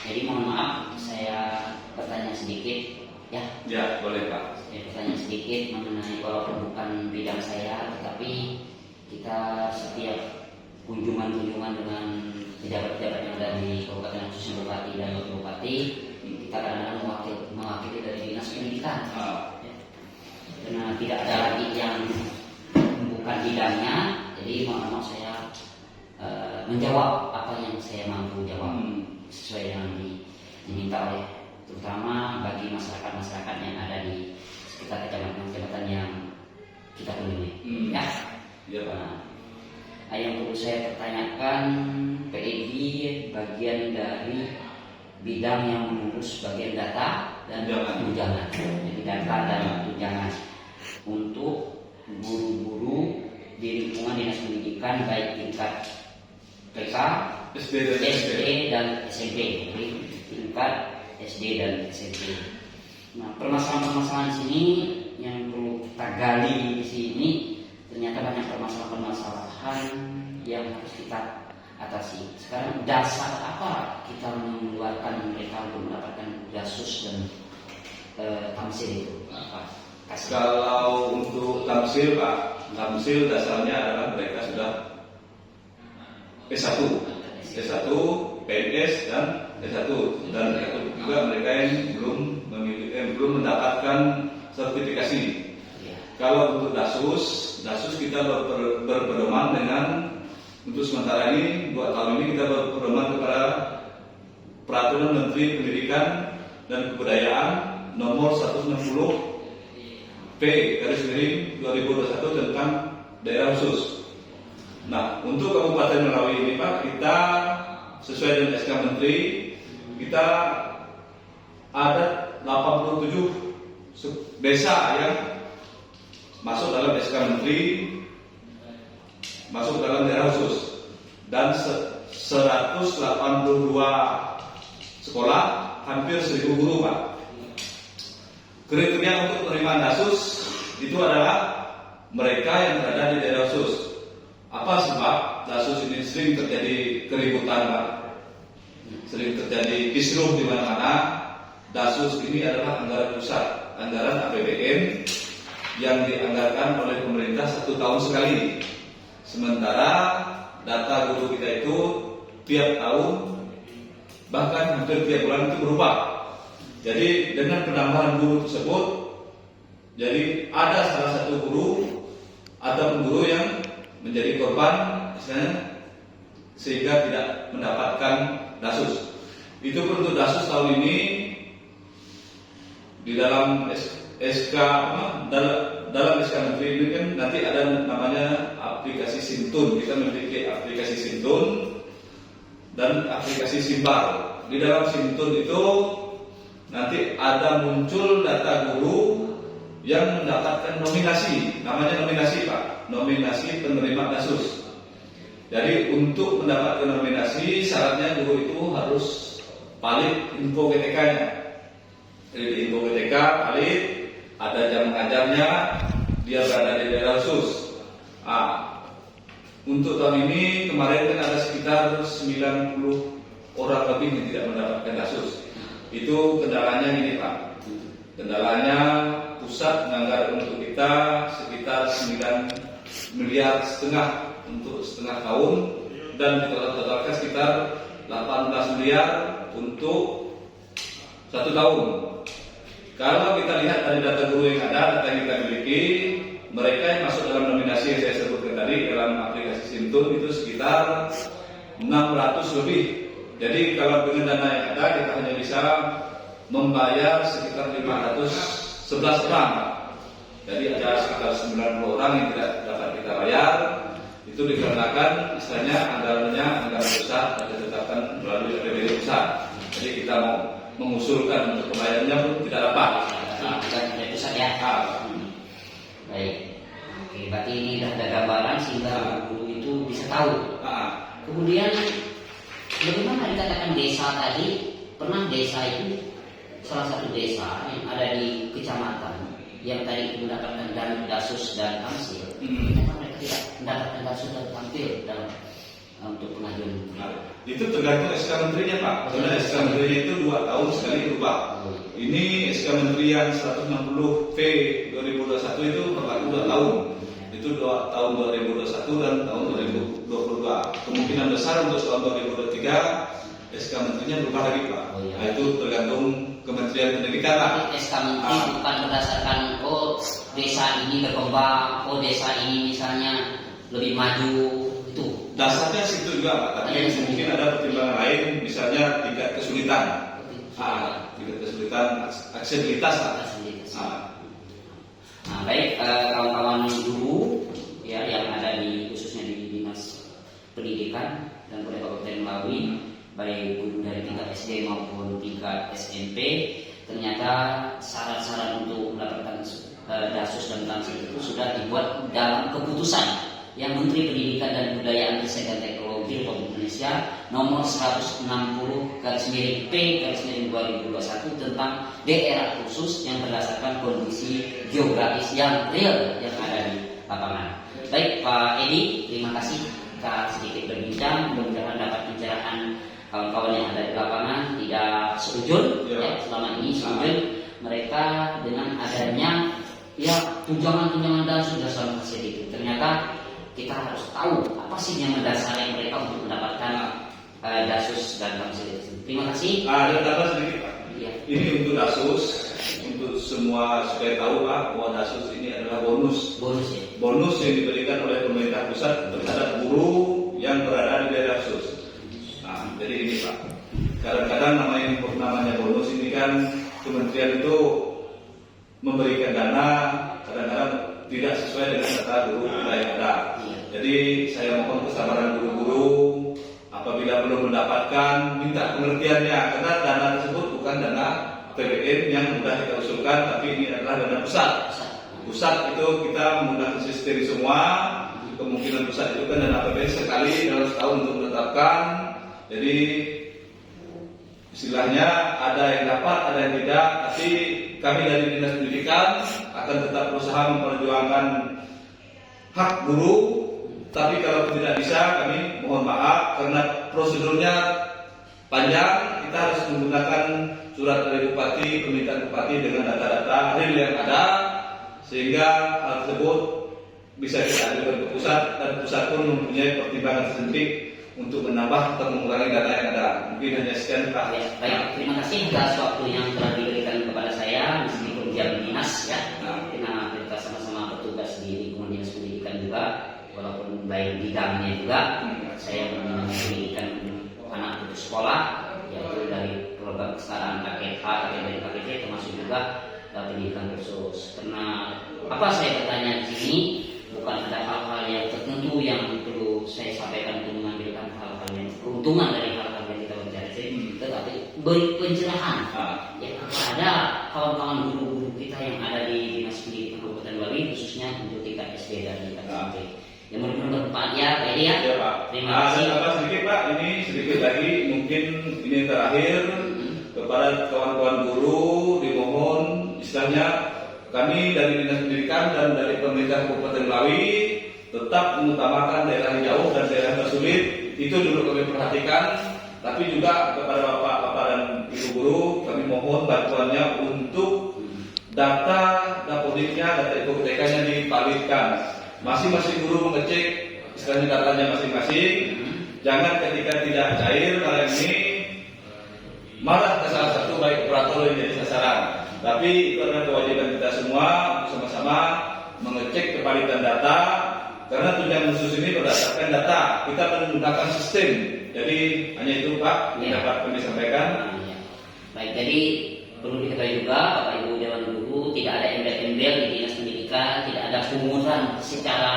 Jadi mohon maaf, saya bertanya sedikit, ya. Ya, boleh Pak. Saya bertanya sedikit mengenai, walaupun bukan bidang saya, tetapi kita setiap kunjungan-kunjungan dengan pejabat-pejabat yang ada di Kabupaten khususnya Bupati dan Wakil Bupati, kita kadang-kadang mewakili dari Dinas Pendidikan. Ya. Karena tidak ada lagi yang bukan bidangnya, jadi mohon maaf saya menjawab apa yang saya mampu jawab sesuai dengan diminta oleh, terutama bagi masyarakat-masyarakat yang ada di sekitar kecamatan-kecamatan yang kita kunjungi. Ya. Yang perlu saya pertanyakan, PEG bagian dari bidang yang mengurus bagian data dan tunjangan. Jadi data dan tunjangan untuk guru-guru di lingkungan Dinas Pendidikan baik tingkat TK, SD dan SMP. Jadi tingkat SD dan SMP. Nah, permasalahan-permasalahan di sini yang perlu kita gali di sini, ternyata banyak permasalahan-permasalahan yang harus kita atasi. Sekarang dasar apa kita mengeluarkan mereka untuk mendapatkan Dasus dan Tamsil itu? Kalau untuk Tamsil Pak, Tamsil dasarnya adalah mereka sudah S1, PNS dan S1, dan juga mereka yang belum mendapatkan sertifikasi. Kalau untuk Dasus kita berpedoman dengan, untuk sementara ini 2 tahun ini kita berpedoman kepada Peraturan Menteri Pendidikan dan Kebudayaan Nomor 160 P/2021 tentang daerah khusus. Nah, untuk Kabupaten Merawi ini Pak, kita sesuai dengan SK Menteri, kita ada 87 desa yang masuk dalam SK Menteri, masuk dalam daerah khusus, dan 182 sekolah, hampir 1000 guru Pak. Kriteria untuk penerimaan Dasus itu adalah mereka yang berada di daerah khusus. Apa sebab Dasus ini sering terjadi keributan Pak? Sering terjadi kisruh di mana-mana. Dasus ini adalah anggaran pusat, anggaran APBN yang dianggarkan oleh pemerintah 1 tahun sekali. Sementara data guru kita itu tiap tahun, bahkan hampir tiap bulan itu berubah. Jadi dengan penambahan guru tersebut, jadi ada salah satu guru atau guru yang menjadi korban, misalnya, sehingga tidak mendapatkan Dasus. Itu pun untuk Dasus tahun ini di dalam SK dalam SK Menteri ini kan nanti ada namanya aplikasi Sintun. Kita memiliki aplikasi Sintun dan aplikasi Simbar. Di dalam Sintun itu nanti ada muncul data guru yang mendapatkan nominasi, namanya nominasi Pak, nominasi penerima Dasus. Jadi untuk mendapatkan nominasi syaratnya guru itu harus valid info GTK-nya. Jadi di info GTK valid, ada jam mengajarnya, dia berada di daerah khusus. Untuk tahun ini kemarin kan ada sekitar 90 orang lebih yang tidak mendapatkan Dasus. Itu kendalanya ini Pak. Kendalanya pusat menganggarkan untuk kita sekitar 9,5 miliar untuk setengah tahun, dan ditotalkan sekitar 18 miliar untuk 1 tahun. Kalau kita lihat dari data guru yang ada, data yang kita miliki, mereka yang masuk dalam nominasi yang saya sebutkan tadi dalam aplikasi Sintun itu sekitar 600 lebih. Jadi kalau dengan dana yang ada, kita hanya bisa membayar sekitar 511 orang. Jadi ada sekitar 90 orang yang tidak dapat kita bayar. Itu dikarenakan istilahnya anggaran pusat dan ditetapkan melalui APBD pusat. Jadi kita mau mengusulkan untuk pembayarannya pun tidak dapat. Dari pusat ya. Baik. Oke, berarti ini sudah ada gambaran sehingga guru itu bisa tahu. Kemudian bagaimana dikatakan desa tadi? Pernah desa itu salah satu desa yang ada di kecamatan yang tadi mendapatkan dana Dasus dan Tamsil, ternyata mereka tidak mendapatkan Dasus dan Tamsil dalam untuk pengajuan menteri? Nah, itu tergantung SK menterinya Pak. Karena SK menterinya itu 2 tahun sekali berubah. Ini SK menteri yang 160 V 2021 itu berlaku 2 tahun. Itu tahun 2021 dan tahun 2022. Kemungkinan besar untuk tahun 2023 SK menterinya berubah lagi Pak. Nah, itu tergantung Kementerian Pendidikan Pak. SK menteri bukan berdasarkan desa ini berkembang, desa ini misalnya lebih maju, itu Dasarnya situ juga Pak, tapi mungkin ada pertimbangan lain, misalnya tingkat kesulitan, tingkat kesulitan aksesibilitas Pak. Nah, baik kawan-kawan guru ya yang ada di khususnya di Dinas Pendidikan dan oleh Kabupaten Melawi, baik guru dari tingkat SD maupun tingkat SMP, ternyata syarat-syarat untuk mendapatkan DASUS dan Tamsil itu sudah dibuat dalam keputusan yang Menteri Pendidikan dan Kebudayaan Riset dan Teknologi Republik Indonesia nomor 160/P/2021 tentang daerah khusus yang berdasarkan kondisi geografis yang real yang ada di lapangan. Baik Pak Edi, terima kasih kita sedikit berbincang, mudah-mudahan dapat pencerahan kawan-kawan yang ada di lapangan tidak seujul ya, selama ini seujul mereka dengan adanya ya tunjangan dan sudah selalu sedikit. Ternyata kita harus tahu apa sih yang mendasari mereka untuk mendapatkan DASUS dan Tamsil. Terima kasih. Ada tambah sedikit Pak. Ya. Ini untuk DASUS, untuk semua supaya tahu Pak bahwa DASUS ini adalah bonus. Bonus ya. Bonus yang diberikan oleh pemerintah pusat terhadap guru yang berada di daerah khusus. Nah, jadi ini Pak. Kadang-kadang namanya bonus ini kan kementerian itu memberikan dana, kadang-kadang tidak sesuai dengan data guru kita yang ada. Jadi saya mohon kesabaran guru-guru, apabila belum mendapatkan minta pengertiannya, karena dana tersebut bukan dana APBN yang sudah kita usulkan, tapi ini adalah dana pusat. Pusat itu kita menggunakan sistem semua, kemungkinan pusat itu kan dana APBN sekali dalam setahun untuk menetapkan. Jadi istilahnya ada yang dapat, ada yang tidak, tapi kami dari Dinas Pendidikan akan tetap berusaha memperjuangkan hak guru. Tapi kalau tidak bisa, kami mohon maaf karena prosedurnya panjang. Kita harus menggunakan surat dari Bupati, permintaan Bupati dengan data-data real yang ada, sehingga hal tersebut bisa kita ajukan ke pusat, dan pusat pun mempunyai pertimbangan tersendiri untuk menambah atau mengurangi data yang ada. Mungkin hanya sekian Pak. Ya, baik, terima kasih atas waktu yang telah diberikan kepada saya meskipun jam dinas ya. Karena kita sama-sama bertugas di lingkungan Dinas Pendidikan juga, walaupun lain bidangnya juga. Saya pendidikan anak putus sekolah, yaitu dari program kesetaraan KKH, dari KKJ, termasuk juga pendidikan khusus. Karena apa saya bertanya di sini, bukan ada hal-hal yang tertentu yang perlu saya sampaikan untuk mengambilkan hal-hal yang keuntungan dari hal-hal yang kita bicara, tetapi beri pencerahan ya kepada kawan-kawan guru-guru kita yang ada di Dinas Pendidikan Kabupaten Bali, khususnya untuk tingkat SD dan tingkat SMP. Yang mudah-mudahan bermanfaat ya Pak Edi ya. Ya Pak. Terima kasih. Ada sedikit Pak, ini sedikit lagi mungkin ini terakhir kepada kawan-kawan guru dimohon istilahnya kami dari Dinas Pendidikan dan dari pemerintah Kabupaten Melawi tetap mengutamakan daerah yang jauh dan daerah yang tersulit. Itu dulu kami perhatikan. Tapi juga kepada bapak-bapak dan ibu guru kami mohon bantuannya untuk data dapodiknya, data IPK-nya dipalitkan. Masing-masing guru mengecek istilahnya datanya masing-masing. Jangan ketika tidak cair kalian ini marah ke salah satu baik operator yang jadi sasaran. Tapi itu adalah kewajiban kita semua bersama-sama mengecek kevalidan data, karena tunjangan khusus ini berdasarkan data. Kita menggunakan sistem. Jadi hanya itu Pak yang dapat kami sampaikan. Baik, jadi perlu diketahui juga Bapak Ibu Dewan Guru, tidak ada embel-embel di Dinas Pendidikan, tidak ada pungutan secara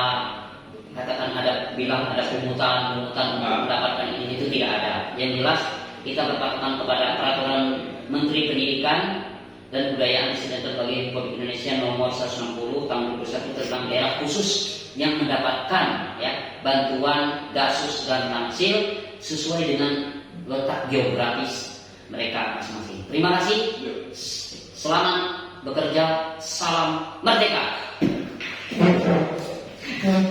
katakan ada bilang ada pungutan untuk mendapatkan ini, itu tidak ada. Yang jelas kita berpatokan kepada peraturan Menteri Pendidikan dan Kebudayaan Riset dan Teknologi Republik Indonesia nomor 160 tahun 2021 tentang daerah khusus yang mendapatkan ya bantuan DASUS dan Tamsil sesuai dengan letak geografis mereka masing-masing. Terima kasih. Selamat bekerja. Salam merdeka.